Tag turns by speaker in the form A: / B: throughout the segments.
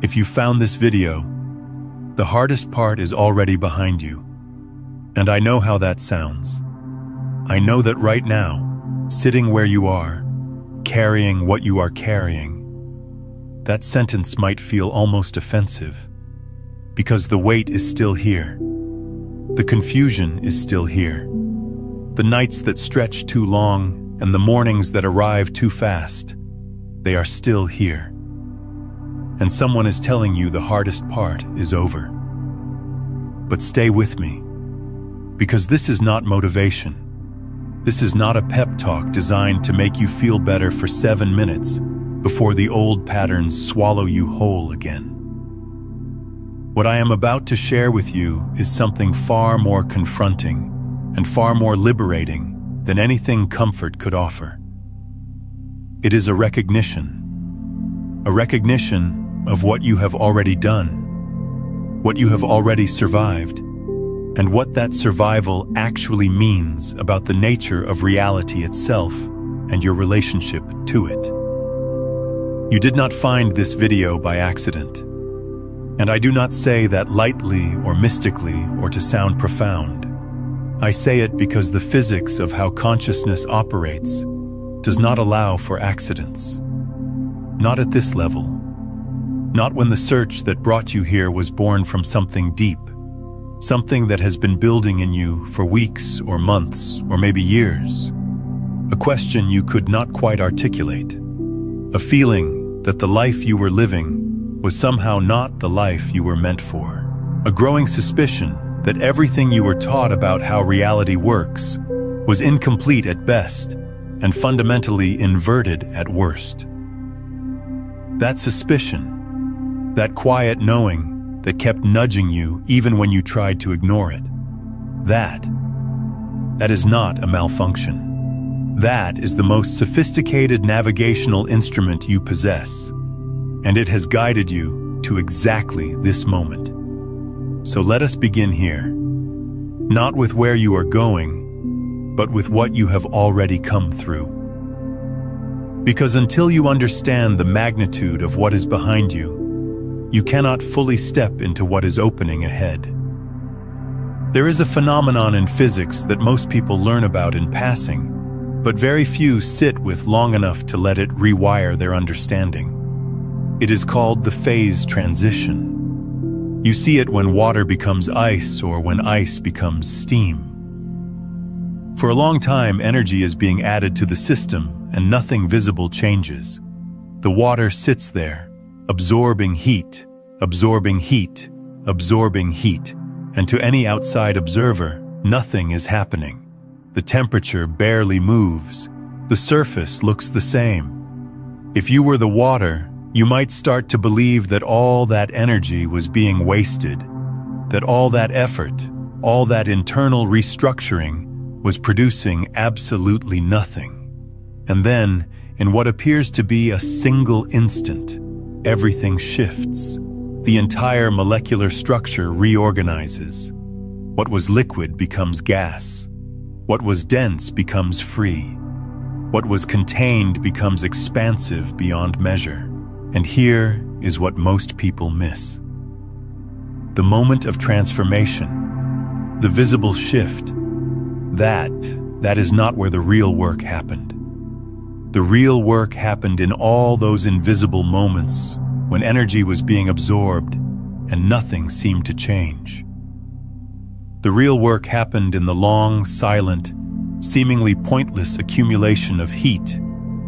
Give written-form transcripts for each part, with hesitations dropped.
A: If you found this video, the hardest part is already behind you. And I know how that sounds. I know that right now, sitting where you are, carrying what you are carrying, that sentence might feel almost offensive, because the weight is still here. The confusion is still here. The nights that stretch too long and the mornings that arrive too fast, they are still here. And someone is telling you the hardest part is over. But stay with me, because this is not motivation. This is not a pep talk designed to make you feel better for 7 minutes before the old patterns swallow you whole again. What I am about to share with you is something far more confronting and far more liberating than anything comfort could offer. It is a recognition of what you have already done, what you have already survived, and what that survival actually means about the nature of reality itself and your relationship to it. You did not find this video by accident, and I do not say that lightly or mystically or to sound profound. I say it because the physics of how consciousness operates does not allow for accidents. Not at this level. Not when the search that brought you here was born from something deep, something that has been building in you for weeks or months or maybe years. A question you could not quite articulate. A feeling that the life you were living was somehow not the life you were meant for. A growing suspicion that everything you were taught about how reality works was incomplete at best and fundamentally inverted at worst. That suspicion, that quiet knowing that kept nudging you even when you tried to ignore it, that is not a malfunction. That is the most sophisticated navigational instrument you possess, and it has guided you to exactly this moment. So let us begin here, not with where you are going, but with what you have already come through. Because until you understand the magnitude of what is behind you, you cannot fully step into what is opening ahead. There is a phenomenon in physics that most people learn about in passing, but very few sit with long enough to let it rewire their understanding. It is called the phase transition. You see it when water becomes ice or when ice becomes steam. For a long time, energy is being added to the system and nothing visible changes. The water sits there, absorbing heat, absorbing heat, absorbing heat, and to any outside observer, nothing is happening. The temperature barely moves. The surface looks the same. If you were the water, you might start to believe that all that energy was being wasted, that all that effort, all that internal restructuring was producing absolutely nothing. And then, in what appears to be a single instant, everything shifts. The entire molecular structure reorganizes. What was liquid becomes gas. What was dense becomes free. What was contained becomes expansive beyond measure. And here is what most people miss. The moment of transformation, the visible shift, that is not where the real work happened. The real work happened in all those invisible moments when energy was being absorbed and nothing seemed to change. The real work happened in the long, silent, seemingly pointless accumulation of heat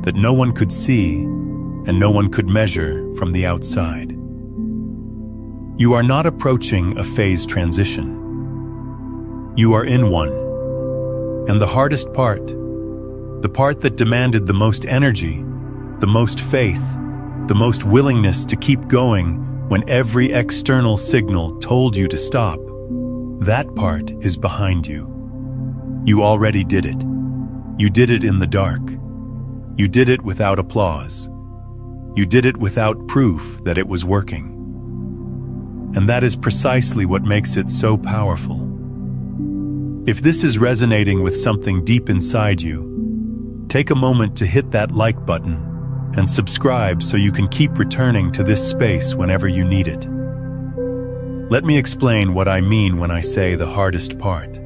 A: that no one could see and no one could measure from the outside. You are not approaching a phase transition. You are in one. And the hardest part, the part that demanded the most energy, the most faith, the most willingness to keep going when every external signal told you to stop, that part is behind you. You already did it. You did it in the dark. You did it without applause. You did it without proof that it was working. And that is precisely what makes it so powerful. If this is resonating with something deep inside you, take a moment to hit that like button and subscribe so you can keep returning to this space whenever you need it. Let me explain what I mean when I say the hardest part,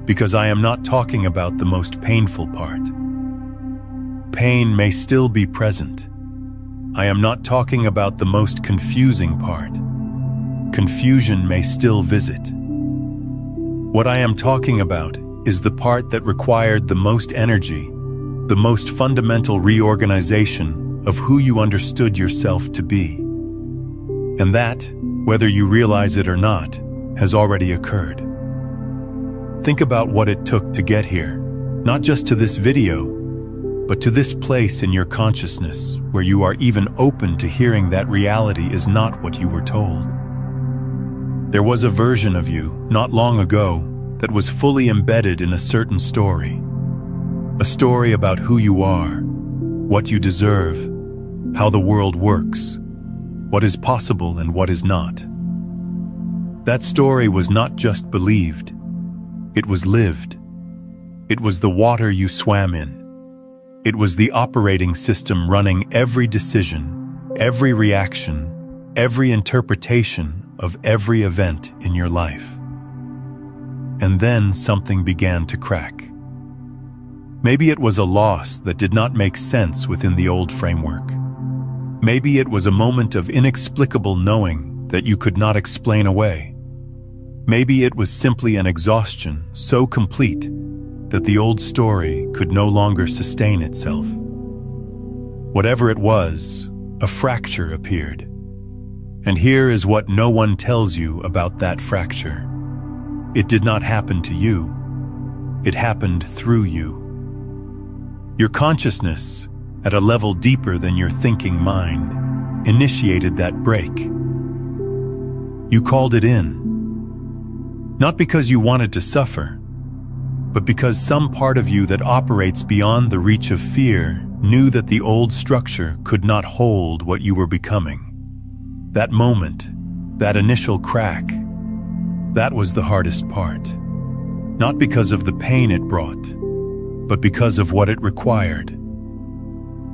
A: because I am not talking about the most painful part. Pain may still be present. I am not talking about the most confusing part. Confusion may still visit. What I am talking about is the part that required the most energy, the most fundamental reorganization of who you understood yourself to be. And that, whether you realize it or not, has already occurred. Think about what it took to get here, not just to this video, but to this place in your consciousness where you are even open to hearing that reality is not what you were told. There was a version of you, not long ago, that was fully embedded in a certain story. A story about who you are, what you deserve, how the world works, what is possible and what is not. That story was not just believed, it was lived. It was the water you swam in. It was the operating system running every decision, every reaction, every interpretation of every event in your life. And then something began to crack. Maybe it was a loss that did not make sense within the old framework. Maybe it was a moment of inexplicable knowing that you could not explain away. Maybe it was simply an exhaustion so complete that the old story could no longer sustain itself. Whatever it was, a fracture appeared. And here is what no one tells you about that fracture. It did not happen to you. It happened through you. Your consciousness, at a level deeper than your thinking mind, initiated that break. You called it in. Not because you wanted to suffer, but because some part of you that operates beyond the reach of fear knew that the old structure could not hold what you were becoming. That moment, that initial crack, that was the hardest part. Not because of the pain it brought, but because of what it required.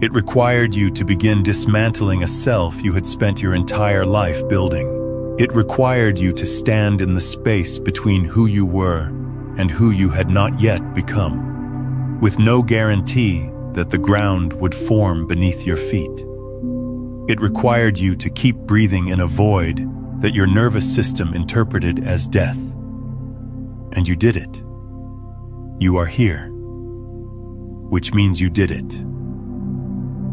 A: It required you to begin dismantling a self you had spent your entire life building. It required you to stand in the space between who you were and who you had not yet become, with no guarantee that the ground would form beneath your feet. It required you to keep breathing in a void that your nervous system interpreted as death. And you did it. You are here, which means you did it.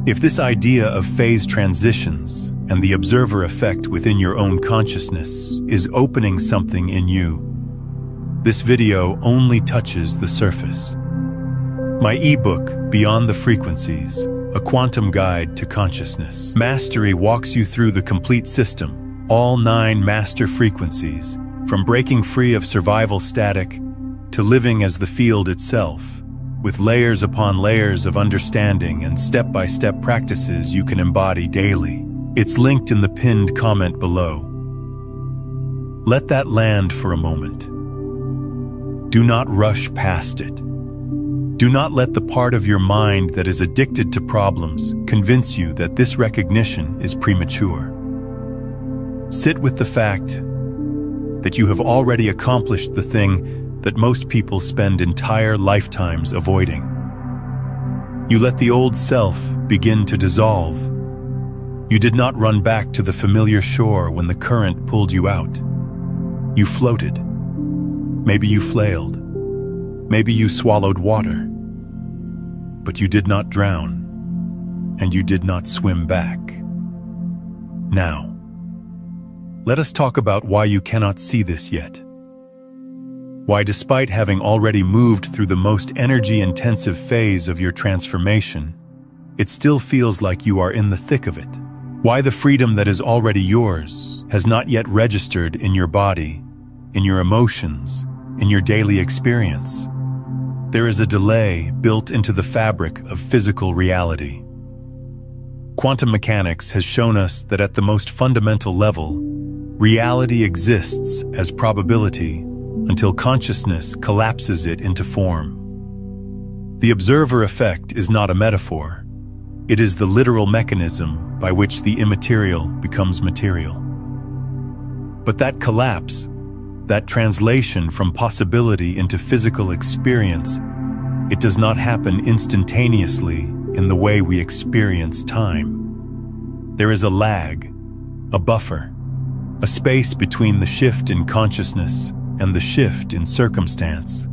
A: If this idea of phase transitions and the observer effect within your own consciousness is opening something in you, this video only touches the surface. My ebook, Beyond the Frequencies, A Quantum Guide to Consciousness. Mastery walks you through the complete system, all 9 master frequencies, from breaking free of survival static to living as the field itself, with layers upon layers of understanding and step-by-step practices you can embody daily. It's linked in the pinned comment below. Let that land for a moment. Do not rush past it. Do not let the part of your mind that is addicted to problems convince you that this recognition is premature. Sit with the fact that you have already accomplished the thing that most people spend entire lifetimes avoiding. You let the old self begin to dissolve. You did not run back to the familiar shore when the current pulled you out. You floated. Maybe you flailed. Maybe you swallowed water. But you did not drown, and you did not swim back. Now, let us talk about why you cannot see this yet. Why, despite having already moved through the most energy-intensive phase of your transformation, it still feels like you are in the thick of it. Why the freedom that is already yours has not yet registered in your body, in your emotions, in your daily experience. There is a delay built into the fabric of physical reality. Quantum mechanics has shown us that at the most fundamental level, reality exists as probability until consciousness collapses it into form. The observer effect is not a metaphor. It is the literal mechanism by which the immaterial becomes material. But that collapse, that translation from possibility into physical experience, it does not happen instantaneously in the way we experience time. There is a lag, a buffer, a space between the shift in consciousness and the shift in circumstance.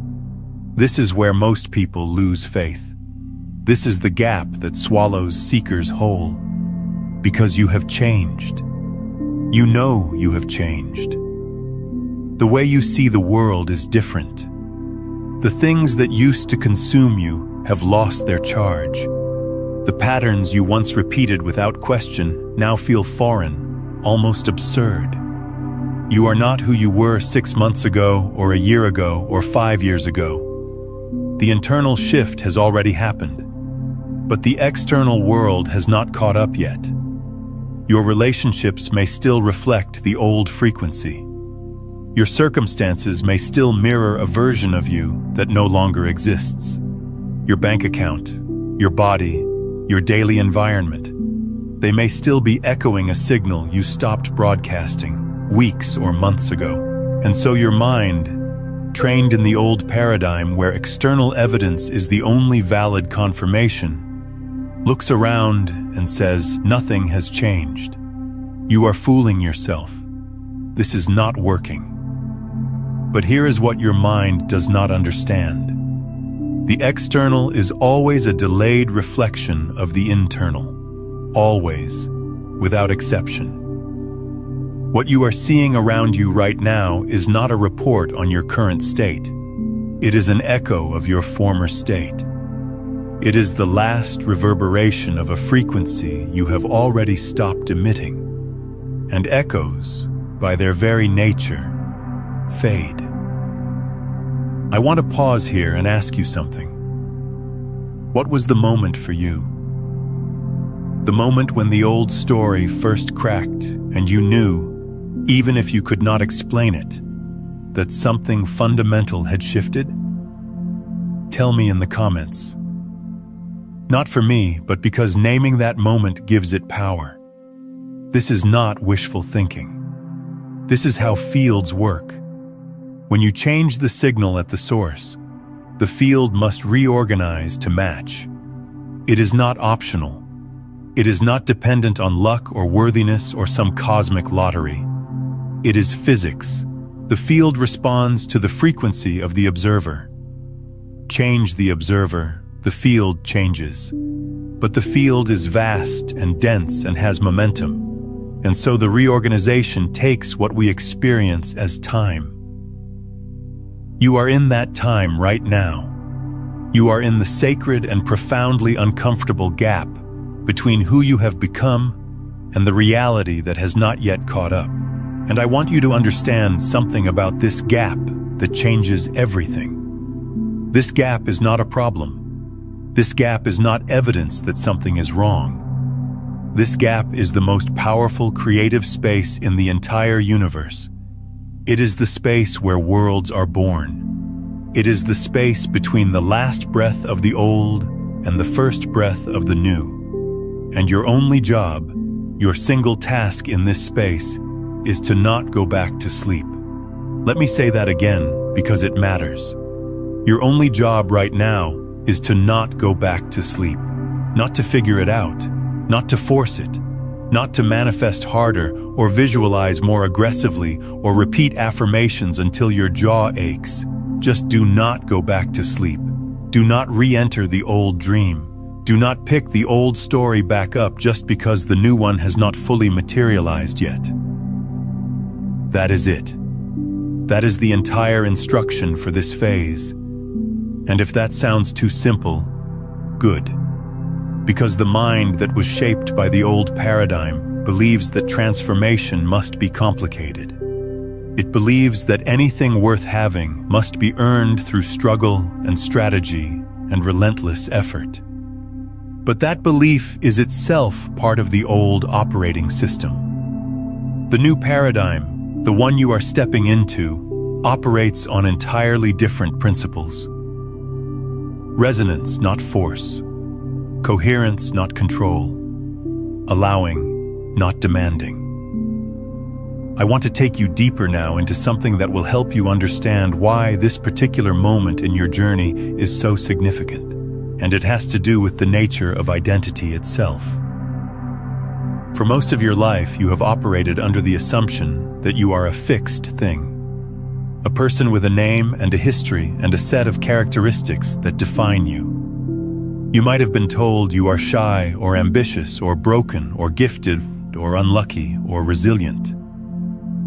A: This is where most people lose faith. This is the gap that swallows seekers whole. Because you have changed. You know you have changed. The way you see the world is different. The things that used to consume you have lost their charge. The patterns you once repeated without question now feel foreign, almost absurd. You are not who you were 6 months ago, or a year ago, or 5 years ago. The internal shift has already happened, but the external world has not caught up yet. Your relationships may still reflect the old frequency. Your circumstances may still mirror a version of you that no longer exists. Your bank account, your body, your daily environment, they may still be echoing a signal you stopped broadcasting weeks or months ago. And so your mind, trained in the old paradigm where external evidence is the only valid confirmation, looks around and says, nothing has changed. You are fooling yourself. This is not working. But here is what your mind does not understand. The external is always a delayed reflection of the internal. Always, without exception. What you are seeing around you right now is not a report on your current state. It is an echo of your former state. It is the last reverberation of a frequency you have already stopped emitting. And echoes, by their very nature, fade. I want to pause here and ask you something. What was the moment for you? The moment when the old story first cracked and you knew, even if you could not explain it, that something fundamental had shifted? Tell me in the comments. Not for me, but because naming that moment gives it power. This is not wishful thinking. This is how fields work. When you change the signal at the source, the field must reorganize to match. It is not optional. It is not dependent on luck or worthiness or some cosmic lottery. It is physics. The field responds to the frequency of the observer. Change the observer, the field changes. But the field is vast and dense and has momentum. And so the reorganization takes what we experience as time. You are in that time right now. You are in the sacred and profoundly uncomfortable gap between who you have become and the reality that has not yet caught up. And I want you to understand something about this gap that changes everything. This gap is not a problem. This gap is not evidence that something is wrong. This gap is the most powerful creative space in the entire universe. It is the space where worlds are born. It is the space between the last breath of the old and the first breath of the new. And your only job, your single task in this space, is to not go back to sleep. Let me say that again, because it matters. Your only job right now is to not go back to sleep. Not to figure it out, not to force it, not to manifest harder or visualize more aggressively or repeat affirmations until your jaw aches. Just do not go back to sleep. Do not re-enter the old dream. Do not pick the old story back up just because the new one has not fully materialized yet. That is it. That is the entire instruction for this phase. And if that sounds too simple, good. Because the mind that was shaped by the old paradigm believes that transformation must be complicated. It believes that anything worth having must be earned through struggle and strategy and relentless effort. But that belief is itself part of the old operating system. The new paradigm, the one you are stepping into, operates on entirely different principles. Resonance, not force. Coherence, not control. Allowing, not demanding. I want to take you deeper now into something that will help you understand why this particular moment in your journey is so significant, and it has to do with the nature of identity itself. For most of your life, you have operated under the assumption that you are a fixed thing, a person with a name and a history and a set of characteristics that define you. You might have been told you are shy or ambitious or broken or gifted or unlucky or resilient.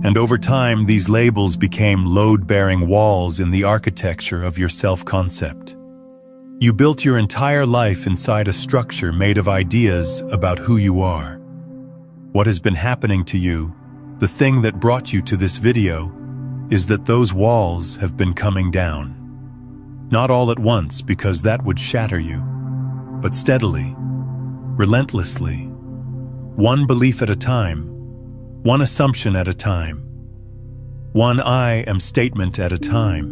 A: And over time, these labels became load-bearing walls in the architecture of your self-concept. You built your entire life inside a structure made of ideas about who you are. What has been happening to you, the thing that brought you to this video, is that those walls have been coming down. Not all at once, because that would shatter you, but steadily, relentlessly, one belief at a time, one assumption at a time, one I am statement at a time.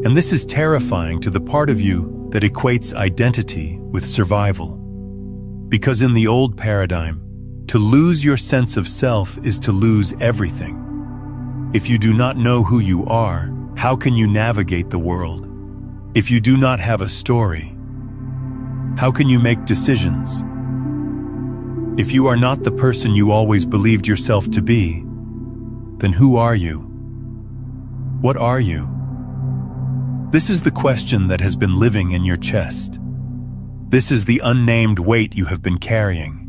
A: And this is terrifying to the part of you that equates identity with survival. Because in the old paradigm, to lose your sense of self is to lose everything. If you do not know who you are, how can you navigate the world? If you do not have a story, how can you make decisions? If you are not the person you always believed yourself to be, then who are you? What are you? This is the question that has been living in your chest. This is the unnamed weight you have been carrying.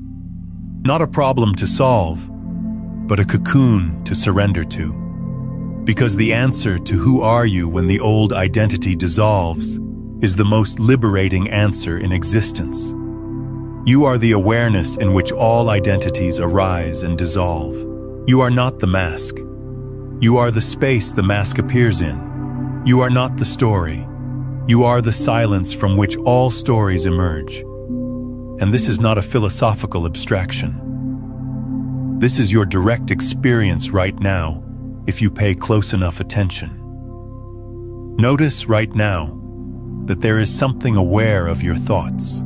A: Not a problem to solve, but a cocoon to surrender to. Because the answer to who are you when the old identity dissolves is the most liberating answer in existence. You are the awareness in which all identities arise and dissolve. You are not the mask. You are the space the mask appears in. You are not the story. You are the silence from which all stories emerge. And this is not a philosophical abstraction. This is your direct experience right now, if you pay close enough attention. Notice right now that there is something aware of your thoughts.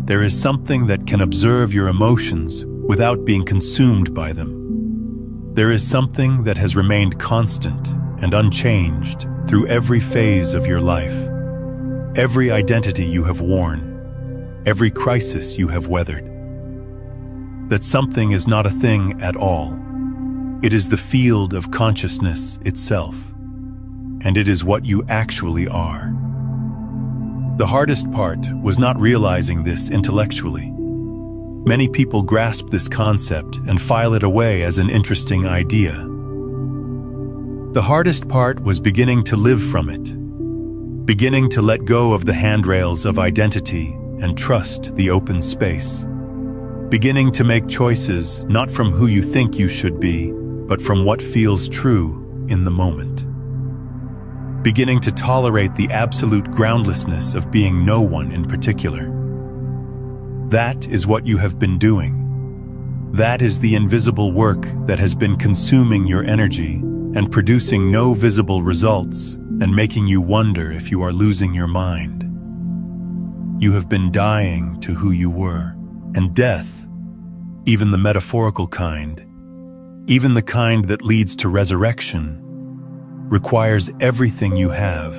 A: There is something that can observe your emotions without being consumed by them. There is something that has remained constant and unchanged through every phase of your life, every identity you have worn, every crisis you have weathered. That something is not a thing at all. It is the field of consciousness itself, and it is what you actually are. The hardest part was not realizing this intellectually. Many people grasp this concept and file it away as an interesting idea. The hardest part was beginning to live from it, beginning to let go of the handrails of identity and trust the open space, beginning to make choices not from who you think you should be, but from what feels true in the moment. Beginning to tolerate the absolute groundlessness of being no one in particular. That is what you have been doing. That is the invisible work that has been consuming your energy and producing no visible results and making you wonder if you are losing your mind. You have been dying to who you were, and death, even the metaphorical kind, even the kind that leads to resurrection, requires everything you have.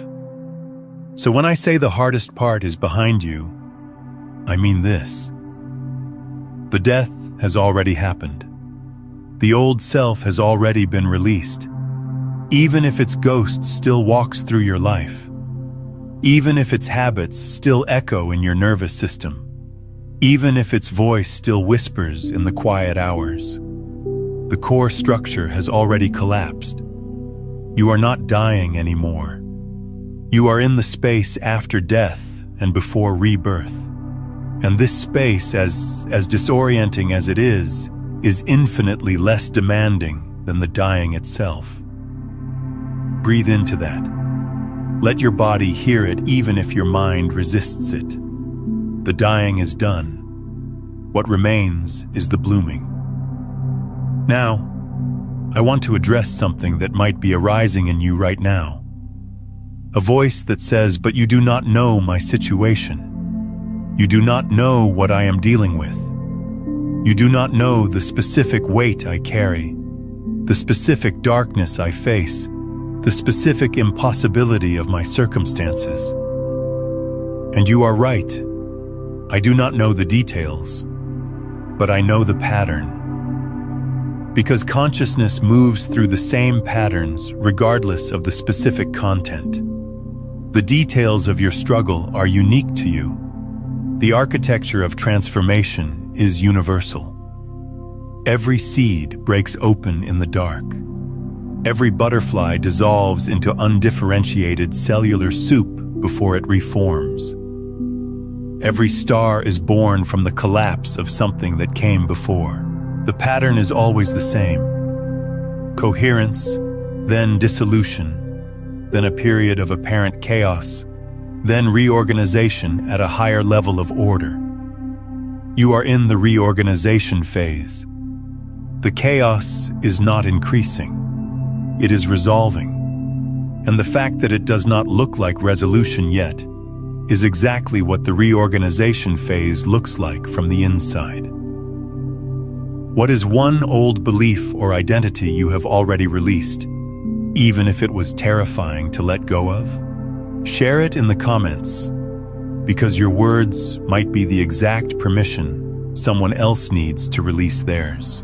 A: So when I say the hardest part is behind you, I mean this. The death has already happened. The old self has already been released, even if its ghost still walks through your life, even if its habits still echo in your nervous system, even if its voice still whispers in the quiet hours. The core structure has already collapsed. You are not dying anymore. You are in the space after death and before rebirth. And this space, as disorienting as it is infinitely less demanding than the dying itself. Breathe into that. Let your body hear it even if your mind resists it. The dying is done. What remains is the blooming. Now, I want to address something that might be arising in you right now. A voice that says, "But you do not know my situation. You do not know what I am dealing with. You do not know the specific weight I carry, the specific darkness I face, the specific impossibility of my circumstances. And you are right. I do not know the details, but I know the pattern. Because consciousness moves through the same patterns regardless of the specific content. The details of your struggle are unique to you. The architecture of transformation is universal. Every seed breaks open in the dark. Every butterfly dissolves into undifferentiated cellular soup before it reforms. Every star is born from the collapse of something that came before. The pattern is always the same. Coherence, then dissolution, then a period of apparent chaos, then reorganization at a higher level of order. You are in the reorganization phase. The chaos is not increasing. It is resolving. And the fact that it does not look like resolution yet is exactly what the reorganization phase looks like from the inside. What is one old belief or identity you have already released, even if it was terrifying to let go of? Share it in the comments, because your words might be the exact permission someone else needs to release theirs.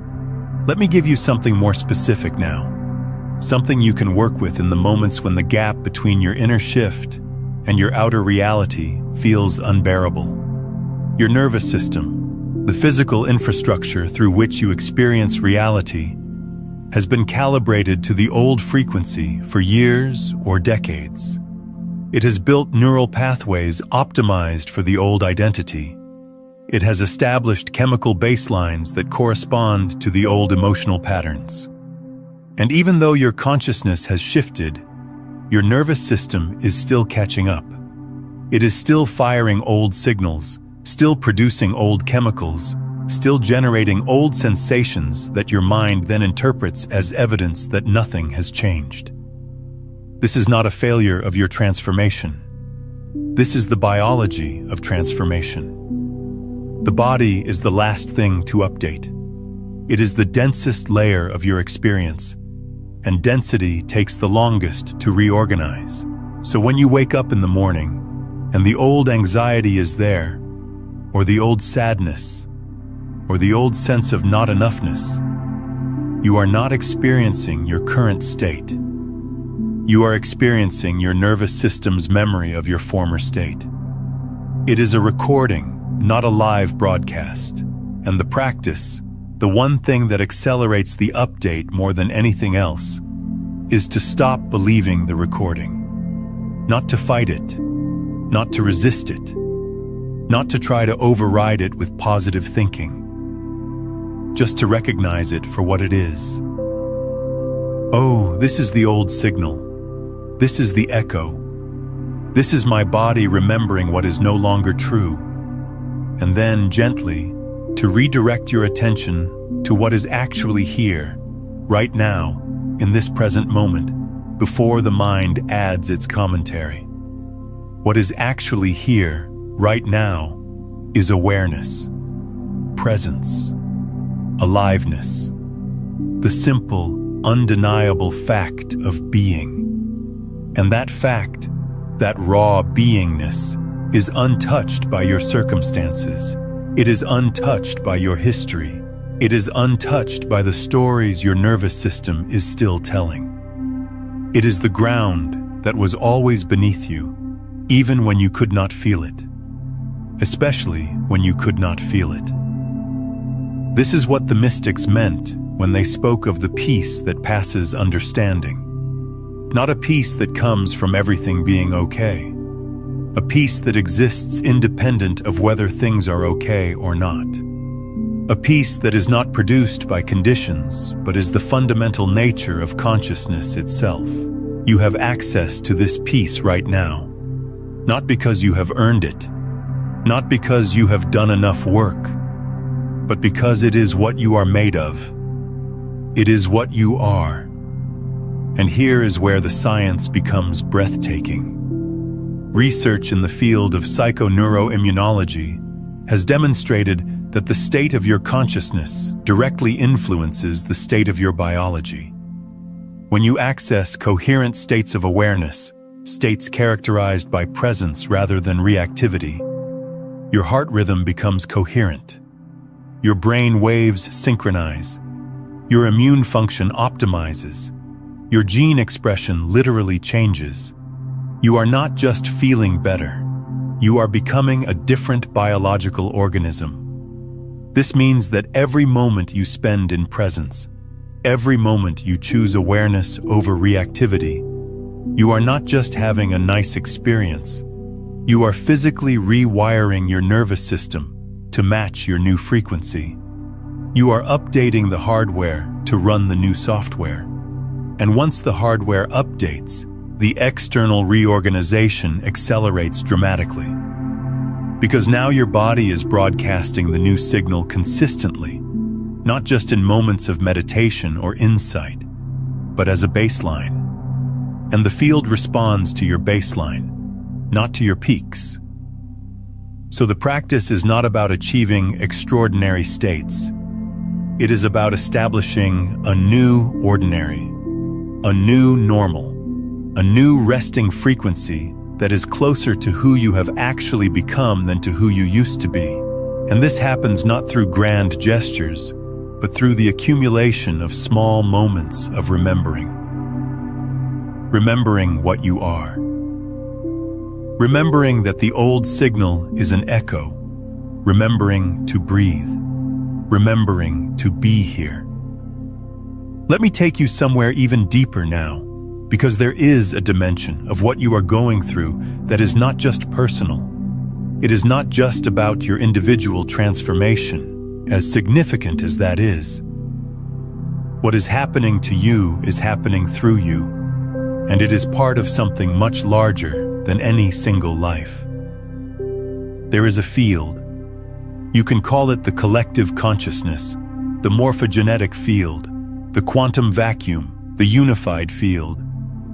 A: Let me give you something more specific now, something you can work with in the moments when the gap between your inner shift and your outer reality feels unbearable. Your nervous system, the physical infrastructure through which you experience reality, has been calibrated to the old frequency for years or decades. It has built neural pathways optimized for the old identity. It has established chemical baselines that correspond to the old emotional patterns. And even though your consciousness has shifted, your nervous system is still catching up. It is still firing old signals, still producing old chemicals, still generating old sensations that your mind then interprets as evidence that nothing has changed. This is not a failure of your transformation. This is the biology of transformation. The body is the last thing to update. It is the densest layer of your experience, and density takes the longest to reorganize. So when you wake up in the morning, and the old anxiety is there, or the old sadness, or the old sense of not enoughness, you are not experiencing your current state. You are experiencing your nervous system's memory of your former state. It is a recording, not a live broadcast. And the practice, the one thing that accelerates the update more than anything else, is to stop believing the recording. Not to fight it, not to resist it, not to try to override it with positive thinking, just to recognize it for what it is. Oh, this is the old signal. This is the echo. This is my body remembering what is no longer true. And then, gently, to redirect your attention to what is actually here, right now, in this present moment, before the mind adds its commentary. What is actually here, right now, is awareness, presence, aliveness, the simple, undeniable fact of being. And that fact, that raw beingness, is untouched by your circumstances. It is untouched by your history. It is untouched by the stories your nervous system is still telling. It is the ground that was always beneath you, even when you could not feel it, especially when you could not feel it. This is what the mystics meant when they spoke of the peace that passes understanding. Not a peace that comes from everything being okay. A peace that exists independent of whether things are okay or not. A peace that is not produced by conditions, but is the fundamental nature of consciousness itself. You have access to this peace right now, not because you have earned it, not because you have done enough work, but because it is what you are made of. It is what you are. And here is where the science becomes breathtaking. Research in the field of psychoneuroimmunology has demonstrated that the state of your consciousness directly influences the state of your biology. When you access coherent states of awareness, states characterized by presence rather than reactivity, your heart rhythm becomes coherent. Your brain waves synchronize. Your immune function optimizes. Your gene expression literally changes. You are not just feeling better. You are becoming a different biological organism. This means that every moment you spend in presence, every moment you choose awareness over reactivity, you are not just having a nice experience. You are physically rewiring your nervous system to match your new frequency. You are updating the hardware to run the new software. And once the hardware updates, the external reorganization accelerates dramatically. Because now your body is broadcasting the new signal consistently, not just in moments of meditation or insight, but as a baseline. And the field responds to your baseline, not to your peaks. So the practice is not about achieving extraordinary states. It is about establishing a new ordinary, a new normal, a new resting frequency that is closer to who you have actually become than to who you used to be. And this happens not through grand gestures, but through the accumulation of small moments of remembering. Remembering what you are. Remembering that the old signal is an echo. Remembering to breathe. Remembering to be here. Let me take you somewhere even deeper now, because there is a dimension of what you are going through that is not just personal. It is not just about your individual transformation, as significant as that is. What is happening to you is happening through you, and it is part of something much larger than any single life. There is a field. You can call it the collective consciousness, the morphogenetic field, the quantum vacuum, the unified field.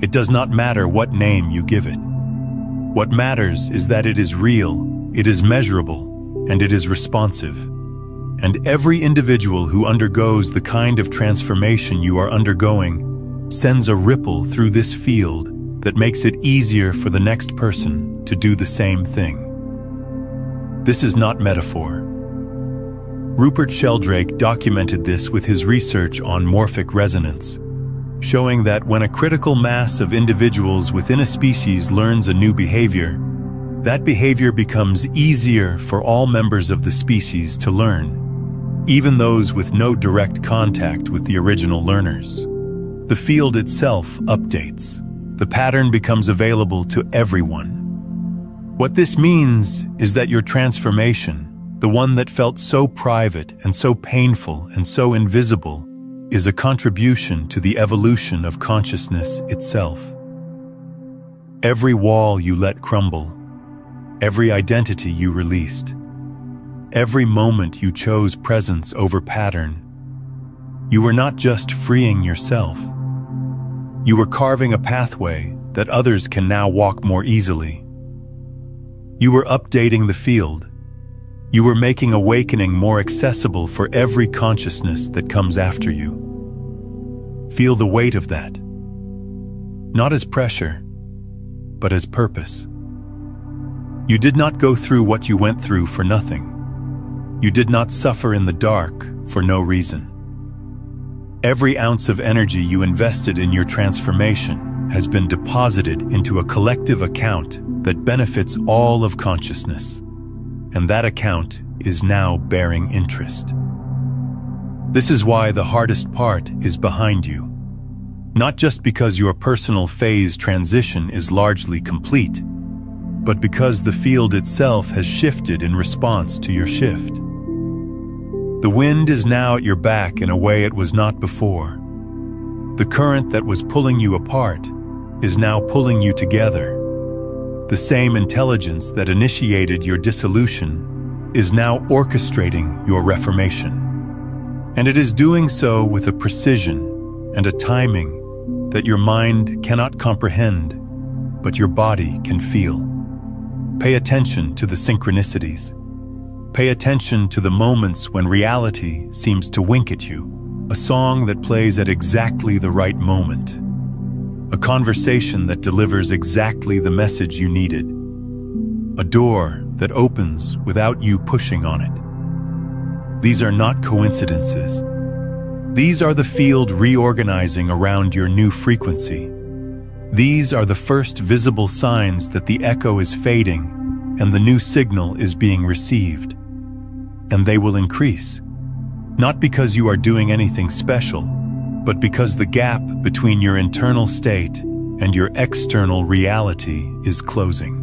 A: It does not matter what name you give it. What matters is that it is real, it is measurable, and it is responsive. And every individual who undergoes the kind of transformation you are undergoing sends a ripple through this field that makes it easier for the next person to do the same thing. This is not metaphor. Rupert Sheldrake documented this with his research on morphic resonance, showing that when a critical mass of individuals within a species learns a new behavior, that behavior becomes easier for all members of the species to learn, even those with no direct contact with the original learners. The field itself updates. The pattern becomes available to everyone. What this means is that your transformation, the one that felt so private and so painful and so invisible, is a contribution to the evolution of consciousness itself. Every wall you let crumble, every identity you released, every moment you chose presence over pattern, you were not just freeing yourself. You were carving a pathway that others can now walk more easily. You were updating the field. You were making awakening more accessible for every consciousness that comes after you. Feel the weight of that. Not as pressure, but as purpose. You did not go through what you went through for nothing. You did not suffer in the dark for no reason. Every ounce of energy you invested in your transformation has been deposited into a collective account that benefits all of consciousness. And that account is now bearing interest. This is why the hardest part is behind you. Not just because your personal phase transition is largely complete, but because the field itself has shifted in response to your shift. The wind is now at your back in a way it was not before. The current that was pulling you apart is now pulling you together. The same intelligence that initiated your dissolution is now orchestrating your reformation. And it is doing so with a precision and a timing that your mind cannot comprehend, but your body can feel. Pay attention to the synchronicities. Pay attention to the moments when reality seems to wink at you. A song that plays at exactly the right moment. A conversation that delivers exactly the message you needed. A door that opens without you pushing on it. These are not coincidences. These are the field reorganizing around your new frequency. These are the first visible signs that the echo is fading and the new signal is being received. And they will increase. Not because you are doing anything special, but because the gap between your internal state and your external reality is closing.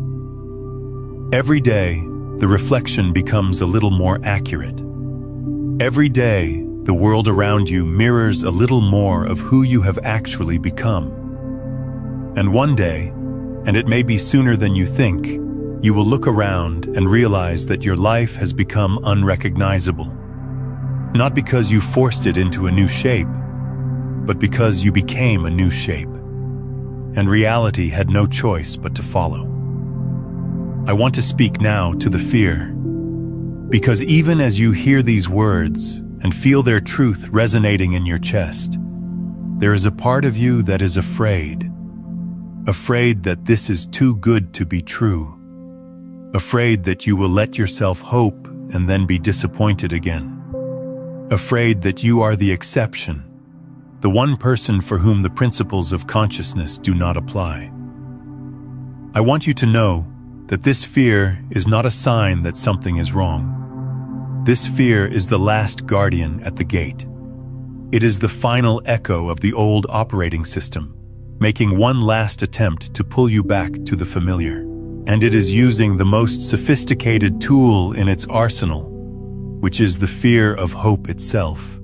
A: Every day, the reflection becomes a little more accurate. Every day, the world around you mirrors a little more of who you have actually become. And one day, and it may be sooner than you think, you will look around and realize that your life has become unrecognizable. Not because you forced it into a new shape, but because you became a new shape, and reality had no choice but to follow. I want to speak now to the fear, because even as you hear these words and feel their truth resonating in your chest, there is a part of you that is afraid that this is too good to be true, afraid that you will let yourself hope and then be disappointed again. Afraid that you are the exception, the one person for whom the principles of consciousness do not apply. I want you to know that this fear is not a sign that something is wrong. This fear is the last guardian at the gate. It is the final echo of the old operating system, making one last attempt to pull you back to the familiar. And it is using the most sophisticated tool in its arsenal, which is the fear of hope itself.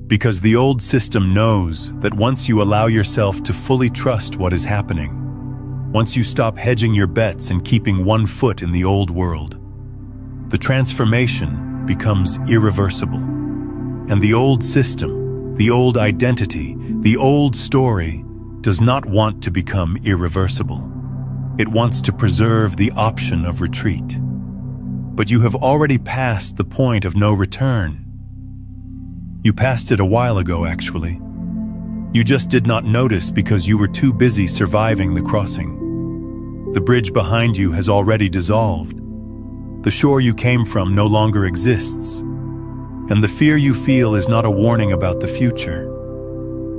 A: Because the old system knows that once you allow yourself to fully trust what is happening, once you stop hedging your bets and keeping one foot in the old world, the transformation becomes irreversible. And the old system, the old identity, the old story does not want to become irreversible. It wants to preserve the option of retreat. But you have already passed the point of no return. You passed it a while ago, actually. You just did not notice because you were too busy surviving the crossing. The bridge behind you has already dissolved. The shore you came from no longer exists. And the fear you feel is not a warning about the future.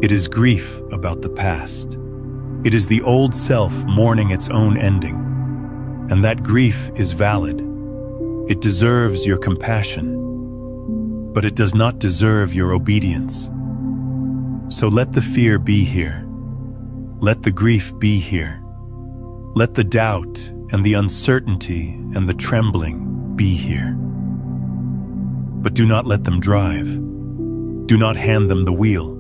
A: It is grief about the past. It is the old self mourning its own ending. And that grief is valid. It deserves your compassion, but it does not deserve your obedience. So let the fear be here. Let the grief be here. Let the doubt and the uncertainty and the trembling be here. But do not let them drive. Do not hand them the wheel.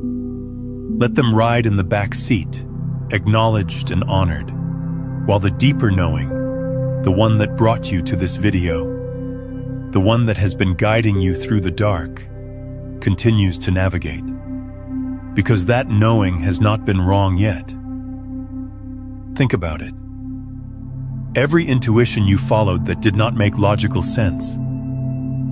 A: Let them ride in the back seat, acknowledged and honored, while the deeper knowing, the one that brought you to this video, the one that has been guiding you through the dark, continues to navigate. Because that knowing has not been wrong yet. Think about it. Every intuition you followed that did not make logical sense,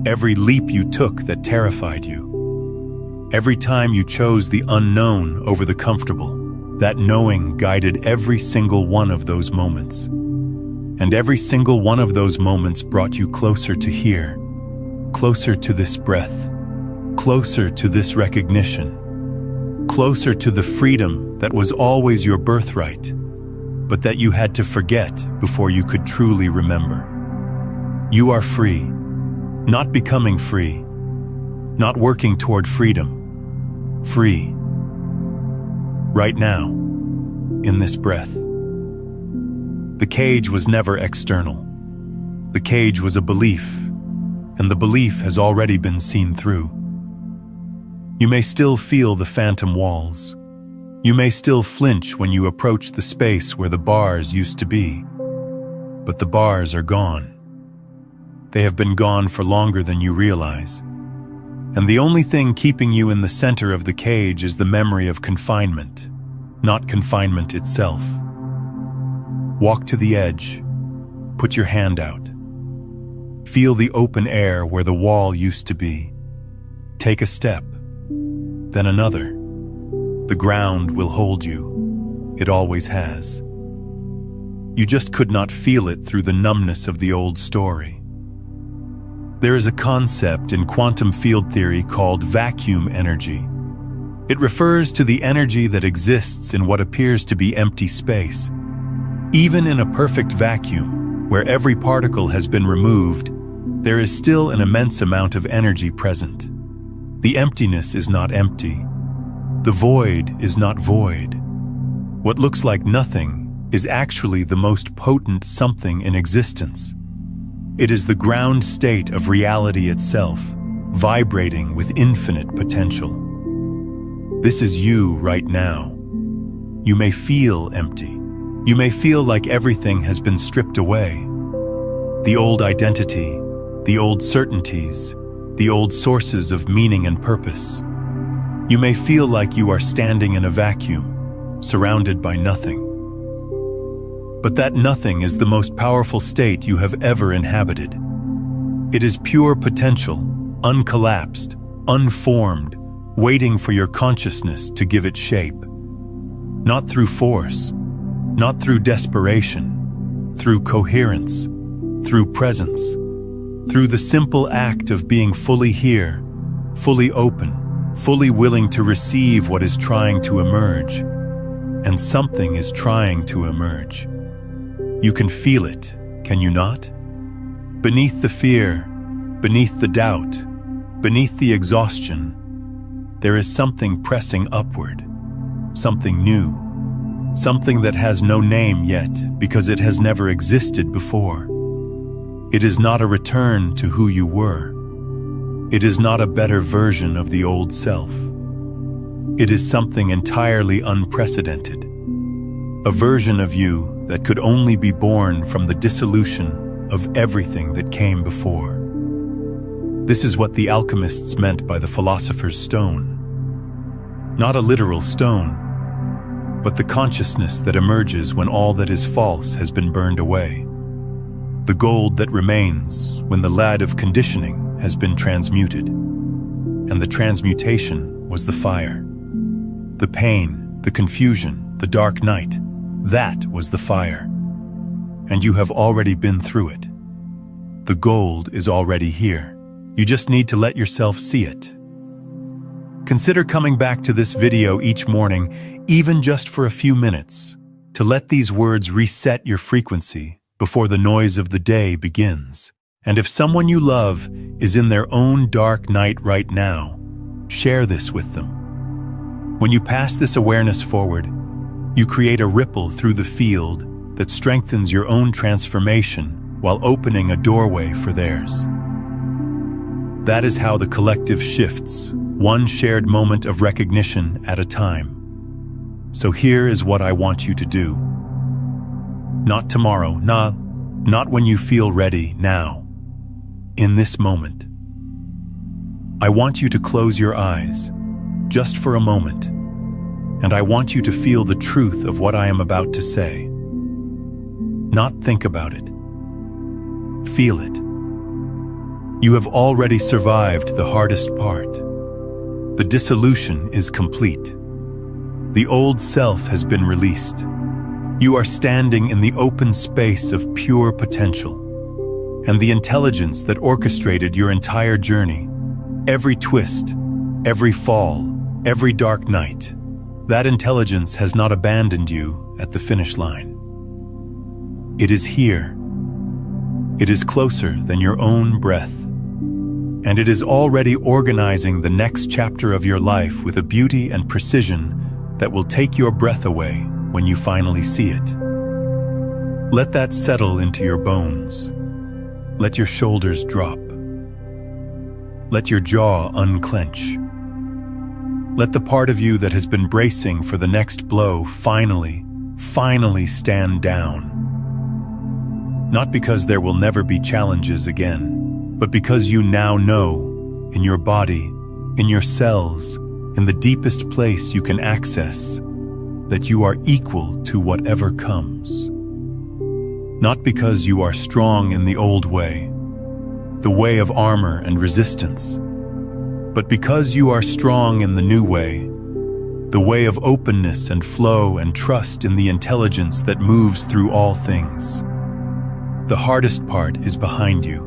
A: every leap you took that terrified you, every time you chose the unknown over the comfortable, that knowing guided every single one of those moments. And every single one of those moments brought you closer to here, closer to this breath, closer to this recognition, closer to the freedom that was always your birthright, but that you had to forget before you could truly remember. You are free, not becoming free, not working toward freedom, free. Right now, in this breath. The cage was never external. The cage was a belief, and the belief has already been seen through. You may still feel the phantom walls. You may still flinch when you approach the space where the bars used to be. But the bars are gone. They have been gone for longer than you realize. And the only thing keeping you in the center of the cage is the memory of confinement, not confinement itself. Walk to the edge. Put your hand out. Feel the open air where the wall used to be. Take a step, then another. The ground will hold you. It always has. You just could not feel it through the numbness of the old story. There is a concept in quantum field theory called vacuum energy. It refers to the energy that exists in what appears to be empty space. Even in a perfect vacuum, where every particle has been removed, there is still an immense amount of energy present. The emptiness is not empty. The void is not void. What looks like nothing is actually the most potent something in existence. It is the ground state of reality itself, vibrating with infinite potential. This is you right now. You may feel empty. You may feel like everything has been stripped away. The old identity, the old certainties, the old sources of meaning and purpose. You may feel like you are standing in a vacuum, surrounded by nothing. But that nothing is the most powerful state you have ever inhabited. It is pure potential, uncollapsed, unformed, waiting for your consciousness to give it shape. Not through force, not through desperation, through coherence, through presence, through the simple act of being fully here, fully open, fully willing to receive what is trying to emerge. And something is trying to emerge. You can feel it, can you not? Beneath the fear, beneath the doubt, beneath the exhaustion, there is something pressing upward, something new, something that has no name yet because it has never existed before. It is not a return to who you were. It is not a better version of the old self. It is something entirely unprecedented, a version of you that could only be born from the dissolution of everything that came before. This is what the alchemists meant by the philosopher's stone. Not a literal stone, but the consciousness that emerges when all that is false has been burned away. The gold that remains when the lead of conditioning has been transmuted. And the transmutation was the fire. The pain, the confusion, the dark night, that was the fire. And you have already been through it. The gold is already here. You just need to let yourself see it. Consider coming back to this video each morning, even just for a few minutes, to let these words reset your frequency before the noise of the day begins. And if someone you love is in their own dark night right now, share this with them. When you pass this awareness forward, you create a ripple through the field that strengthens your own transformation while opening a doorway for theirs. That is how the collective shifts, one shared moment of recognition at a time. So here is what I want you to do. Not tomorrow, not when you feel ready, now. In this moment. I want you to close your eyes, just for a moment, and I want you to feel the truth of what I am about to say. Not think about it. Feel it. You have already survived the hardest part. The dissolution is complete. The old self has been released. You are standing in the open space of pure potential. And the intelligence that orchestrated your entire journey, every twist, every fall, every dark night, that intelligence has not abandoned you at the finish line. It is here. It is closer than your own breath. And it is already organizing the next chapter of your life with a beauty and precision that will take your breath away when you finally see it. Let that settle into your bones. Let your shoulders drop. Let your jaw unclench. Let the part of you that has been bracing for the next blow finally stand down. Not because there will never be challenges again, but because you now know, in your body, in your cells, in the deepest place you can access, that you are equal to whatever comes. Not because you are strong in the old way, the way of armor and resistance. But because you are strong in the new way, the way of openness and flow and trust in the intelligence that moves through all things, the hardest part is behind you,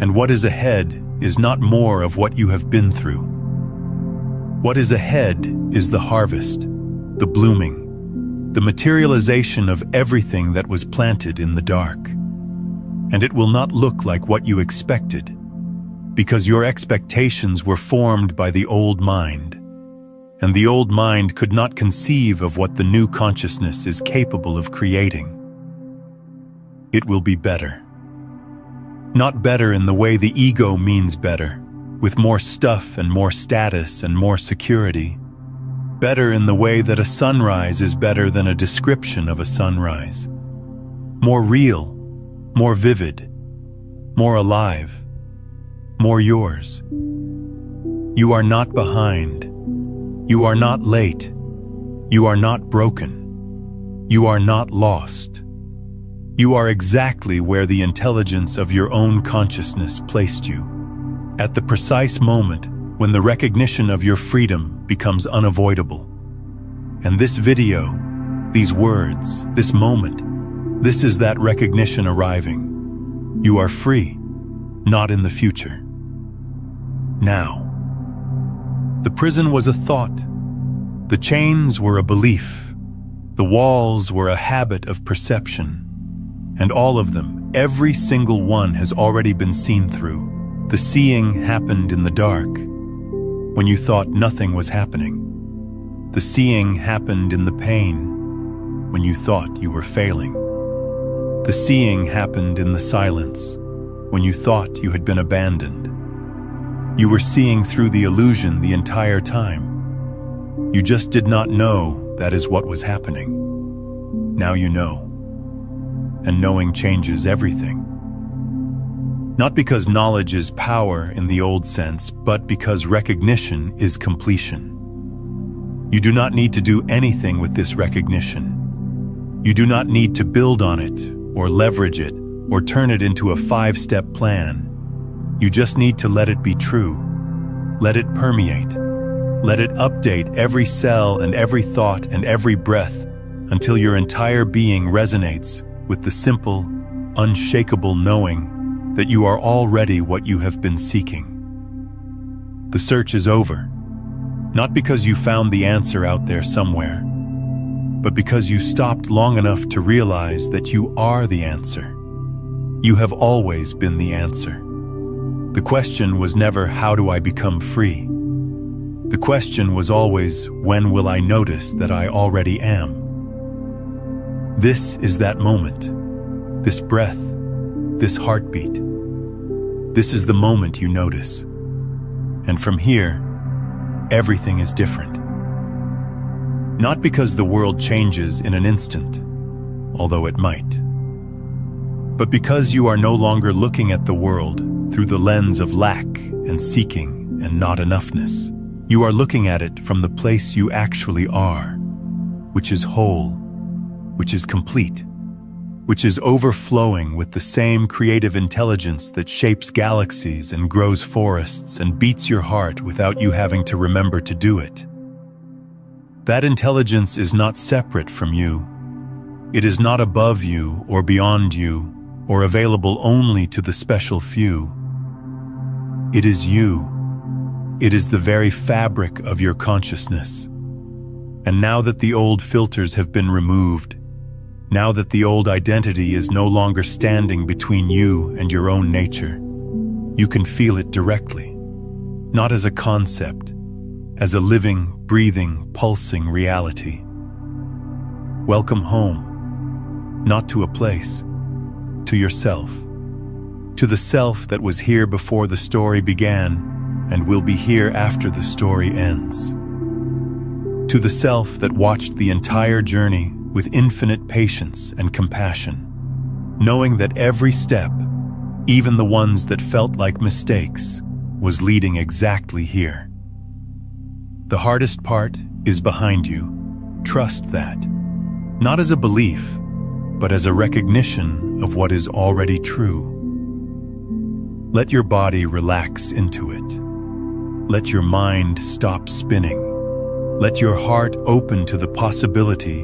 A: and what is ahead is not more of what you have been through. What is ahead is the harvest, the blooming, the materialization of everything that was planted in the dark. And it will not look like what you expected, because your expectations were formed by the old mind, and the old mind could not conceive of what the new consciousness is capable of creating. It will be better. Not better in the way the ego means better, with more stuff and more status and more security. Better in the way that a sunrise is better than a description of a sunrise. More real, more vivid, more alive, more yours. You are not behind. You are not late. You are not broken. You are not lost. You are exactly where the intelligence of your own consciousness placed you, at the precise moment when the recognition of your freedom becomes unavoidable. And this video, these words, this moment, this is that recognition arriving. You are free, not in the future. Now. The prison was a thought. The chains were a belief. The walls were a habit of perception. And all of them, every single one, has already been seen through. The seeing happened in the dark, when you thought nothing was happening. The seeing happened in the pain, when you thought you were failing. The seeing happened in the silence, when you thought you had been abandoned. You were seeing through the illusion the entire time. You just did not know that is what was happening. Now you know. And knowing changes everything. Not because knowledge is power in the old sense, but because recognition is completion. You do not need to do anything with this recognition. You do not need to build on it, or leverage it, or turn it into a 5-step plan. You just need to let it be true. Let it permeate. Let it update every cell and every thought and every breath until your entire being resonates with the simple, unshakable knowing that you are already what you have been seeking. The search is over, not because you found the answer out there somewhere, but because you stopped long enough to realize that you are the answer. You have always been the answer. The question was never, how do I become free? The question was always, when will I notice that I already am? This is that moment, this breath, this heartbeat. This is the moment you notice. And from here, everything is different. Not because the world changes in an instant, although it might, but because you are no longer looking at the world through the lens of lack and seeking and not enoughness. You are looking at it from the place you actually are, which is whole, which is complete, which is overflowing with the same creative intelligence that shapes galaxies and grows forests and beats your heart without you having to remember to do it. That intelligence is not separate from you. It is not above you or beyond you or available only to the special few. It is you. It is the very fabric of your consciousness. And now that the old filters have been removed, now that the old identity is no longer standing between you and your own nature, you can feel it directly, not as a concept, as a living, breathing, pulsing reality. Welcome home, not to a place, to yourself, to the self that was here before the story began and will be here after the story ends. To the self that watched the entire journey with infinite patience and compassion, knowing that every step, even the ones that felt like mistakes, was leading exactly here. The hardest part is behind you. Trust that, not as a belief, but as a recognition of what is already true. Let your body relax into it. Let your mind stop spinning. Let your heart open to the possibility